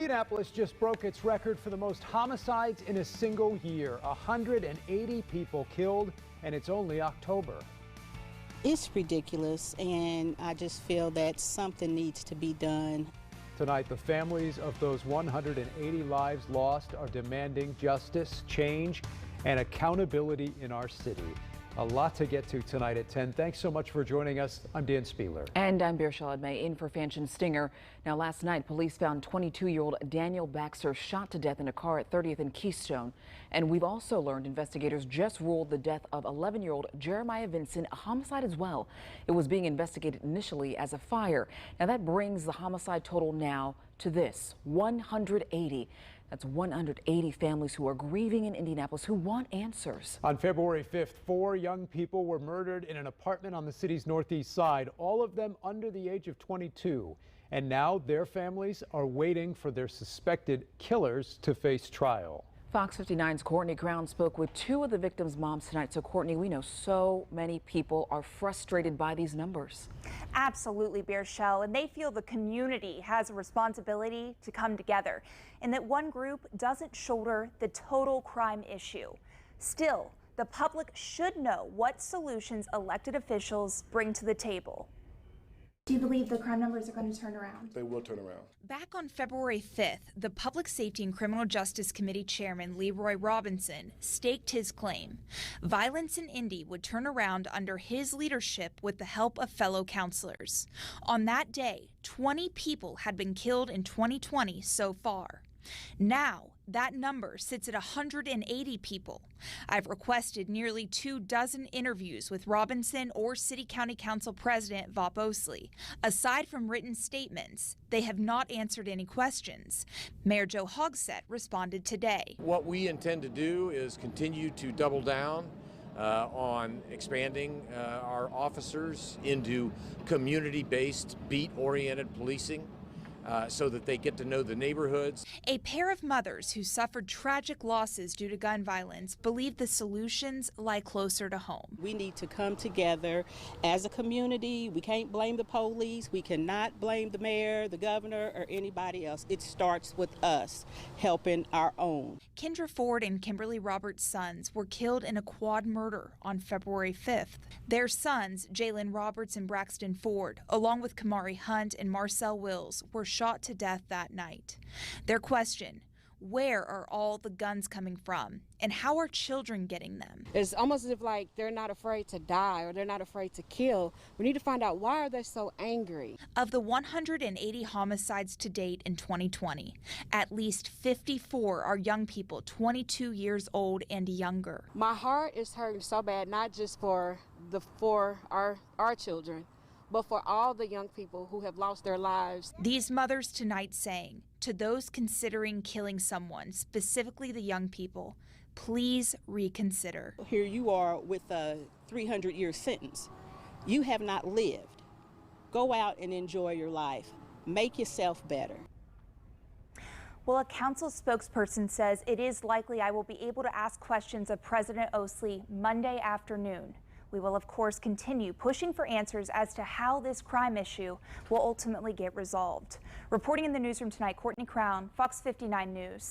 Indianapolis just broke its record for the most homicides in a single year. 180 people killed, and it's only October. It's ridiculous, and I just feel that something needs to be done. Tonight, the families of those 180 lives lost are demanding justice, change, and accountability in our city. A lot to get to tonight at 10. Thanks so much for joining us. I'm Dan Spieler. And I'm Beershel May in for Fanchon Stinger. Now, last night, police found 22-year-old Daniel Baxter shot to death in a car at 30th and Keystone. And we've also learned investigators just ruled the death of 11-year-old Jeremiah Vincent a homicide as well. It was being investigated initially as a fire. Now, that brings the homicide total now to this, 180. That's 180 families who are grieving in Indianapolis who want answers. On February 5th, 4 young people were murdered in an apartment on the city's northeast side, all of them under the age of 22. And now their families are waiting for their suspected killers to face trial. Fox 59's Courtney Crown spoke with 2 of the victims' moms tonight. So, Courtney, we know so many people are frustrated by these numbers. Absolutely, Beershel, and they feel the community has a responsibility to come together and that one group doesn't shoulder the total crime issue. Still, the public should know what solutions elected officials bring to the table. Do you believe the crime numbers are going to turn around? They will turn around. Back on February 5th, the Public Safety and Criminal Justice Committee Chairman Leroy Robinson staked his claim. Violence in Indy would turn around under his leadership with the help of fellow counselors. On that day, 20 people had been killed in 2020 so far. Now, that number sits at 180 people. I've requested nearly 24 interviews with Robinson or City County Council President Vop Osley. Aside from written statements, they have not answered any questions. Mayor Joe Hogsett responded today. What we intend to do is continue to double down on expanding our officers into community-based, beat-oriented policing. So that they get to know the neighborhoods. A pair of mothers who suffered tragic losses due to gun violence believe the solutions lie closer to home. We need to come together as a community. We can't blame the police. We cannot blame the mayor, the governor, or anybody else. It starts with us helping our own. Kendra Ford and Kimberly Roberts' sons were killed in a quad murder on February 5th. Their sons, Jalen Roberts and Braxton Ford, along with Kamari Hunt and Marcel Wills, were shot to death that night. Their question: where are all the guns coming from, and how are children getting them? It's almost as if like they're not afraid to die or they're not afraid to kill. We need to find out, why are they so angry? Of the 180 homicides to date in 2020, at least 54 are young people 22 years old and younger. My heart is hurting so bad, not just for our children, but for all the young people who have lost their lives. These mothers tonight saying to those considering killing someone, specifically the young people, please reconsider. Here you are with a 300-year sentence. You have not lived. Go out and enjoy your life. Make yourself better. Well, a council spokesperson says it is likely I will be able to ask questions of President Osley Monday afternoon. We will, of course, continue pushing for answers as to how this crime issue will ultimately get resolved. Reporting in the newsroom tonight, Courtney Crown, Fox 59 News.